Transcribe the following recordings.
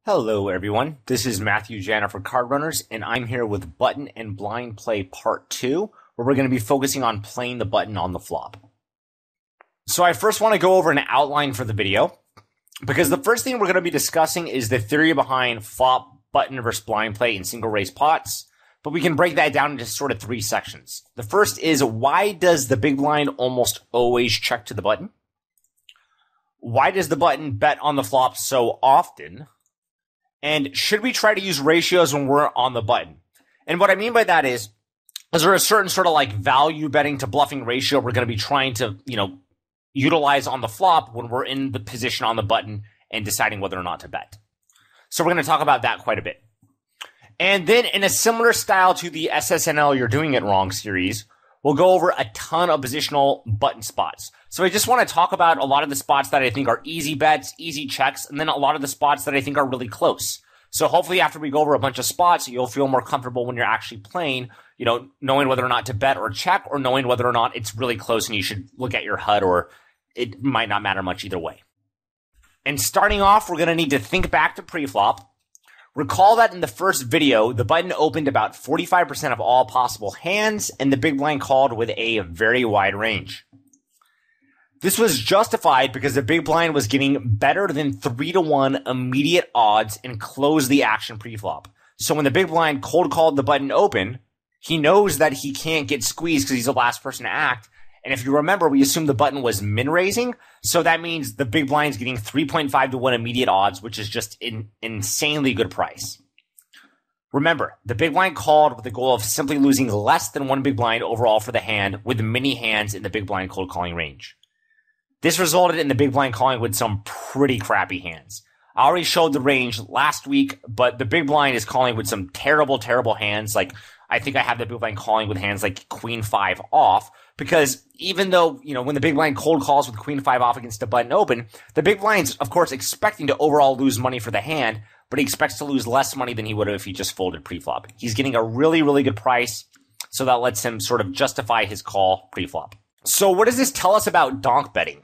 Hello everyone, this is Matthew Janda for Card Runners, and I'm here with Button and Blind Play Part 2, where we're going to be focusing on playing the button on the flop. So I first want to go over an outline for the video, because the first thing we're going to be discussing is the theory behind flop, button versus blind play in single raise pots, but we can break that down into sort of three sections. The first is, why does the big blind almost always check to the button? Why does the button bet on the flop so often? And should we try to use ratios when we're on the button? And what I mean by that is there a certain sort of like value betting to bluffing ratio we're going to be trying to, utilize on the flop when we're in the position on the button and deciding whether or not to bet. So we're going to talk about that quite a bit. And then in a similar style to the SSNL You're Doing It Wrong series, we'll go over a ton of positional button spots. So I just want to talk about a lot of the spots that I think are easy bets, easy checks, and then a lot of the spots that I think are really close. So hopefully after we go over a bunch of spots, you'll feel more comfortable when you're actually playing, knowing whether or not to bet or check, or knowing whether or not it's really close and you should look at your HUD, or it might not matter much either way. And starting off, we're going to need to think back to pre-flop. Recall that in the first video, the button opened about 45% of all possible hands, and the big blind called with a very wide range. This was justified because the big blind was getting better than 3-to-1 immediate odds and closed the action pre-flop. So when the big blind cold called the button open, he knows that he can't get squeezed because he's the last person to act. And if you remember, we assumed the button was min-raising, so that means the big blind's getting 3.5-to-1 immediate odds, which is just an insanely good price. Remember, the big blind called with the goal of simply losing less than one big blind overall for the hand, with many hands in the big blind cold calling range. This resulted in the big blind calling with some pretty crappy hands. I already showed the range last week, but the big blind is calling with some terrible, terrible hands. Like, I think I have the big blind calling with hands like Queen 5 off, because even though, when the big blind cold calls with Queen 5 off against the button open, the big blind's, of course, expecting to overall lose money for the hand, but he expects to lose less money than he would have if he just folded pre-flop. He's getting a really, really good price, so that lets him sort of justify his call pre-flop. So what does this tell us about donk betting?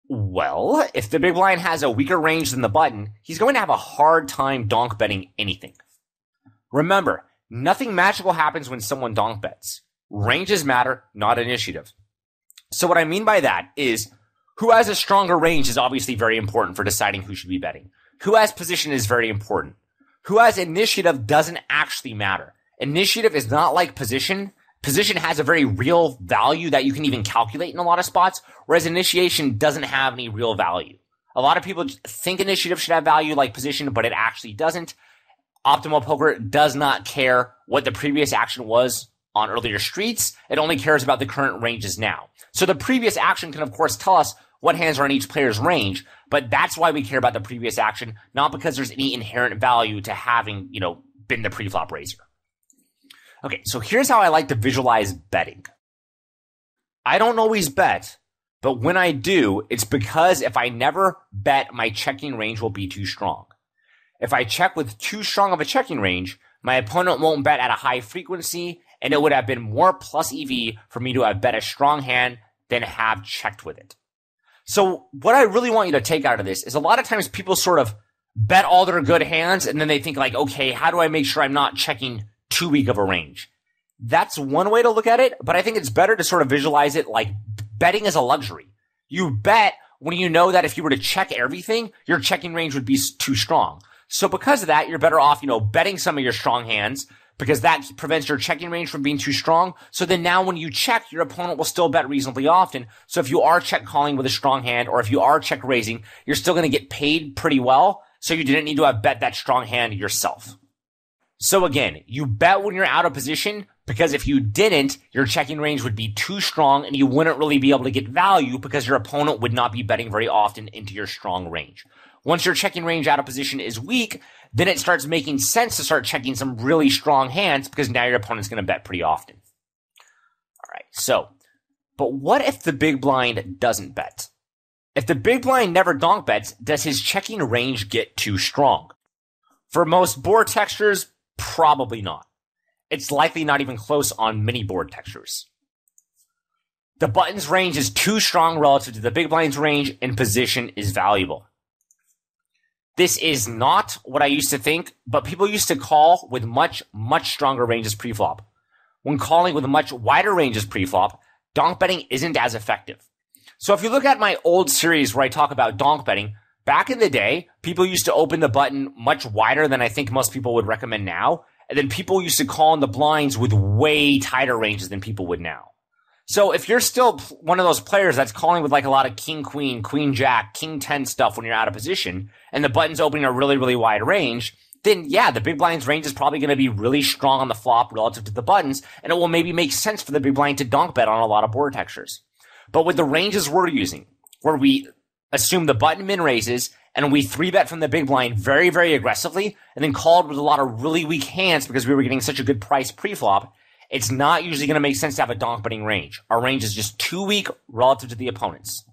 Well, if the big blind has a weaker range than the button, he's going to have a hard time donk betting anything. Remember, nothing magical happens when someone donk bets. Ranges matter, not initiative. So what I mean by that is, who has a stronger range is obviously very important for deciding who should be betting. Who has position is very important. Who has initiative doesn't actually matter. Initiative is not like position. Position has a very real value that you can even calculate in a lot of spots, whereas initiation doesn't have any real value. A lot of people think initiative should have value like position, but it actually doesn't. Optimal poker does not care what the previous action was on earlier streets. It only cares about the current ranges now. So the previous action can, of course, tell us what hands are in each player's range, but that's why we care about the previous action, not because there's any inherent value to having, been the pre-flop raiser. Okay, so here's how I like to visualize betting. I don't always bet, but when I do, it's because if I never bet, my checking range will be too strong. If I check with too strong of a checking range, my opponent won't bet at a high frequency, and it would have been more plus EV for me to have bet a strong hand than have checked with it. So what I really want you to take out of this is a lot of times people sort of bet all their good hands, and then they think like, okay, how do I make sure I'm not checking too weak of a range? That's one way to look at it, but I think it's better to sort of visualize it like betting is a luxury. You bet when you know that if you were to check everything, your checking range would be too strong. So because of that, you're better off, betting some of your strong hands, because that prevents your checking range from being too strong. So then now when you check, your opponent will still bet reasonably often. So if you are check calling with a strong hand, or if you are check raising, you're still going to get paid pretty well. So you didn't need to have bet that strong hand yourself. So again, you bet when you're out of position, because if you didn't, your checking range would be too strong and you wouldn't really be able to get value because your opponent would not be betting very often into your strong range. Once your checking range out of position is weak, then it starts making sense to start checking some really strong hands because now your opponent's going to bet pretty often. All right, but what if the big blind doesn't bet? If the big blind never donk bets, does his checking range get too strong? For most board textures, probably not. It's likely not even close on many board textures. The button's range is too strong relative to the big blind's range, and position is valuable. This is not what I used to think, but people used to call with much, much stronger ranges pre-flop. When calling with a much wider ranges pre-flop, donk betting isn't as effective. So if you look at my old series where I talk about donk betting, back in the day, people used to open the button much wider than I think most people would recommend now. And then people used to call in the blinds with way tighter ranges than people would now. So if you're still one of those players that's calling with like a lot of king, queen, queen, jack, king 10 stuff when you're out of position, and the button's opening a really, really wide range, then yeah, the big blind's range is probably going to be really strong on the flop relative to the buttons, and it will maybe make sense for the big blind to donk bet on a lot of board textures. But with the ranges we're using, where we assume the button min raises, and we 3-bet from the big blind very, very aggressively, and then called with a lot of really weak hands because we were getting such a good price pre-flop, it's not usually going to make sense to have a donk betting range. Our range is just too weak relative to the opponents.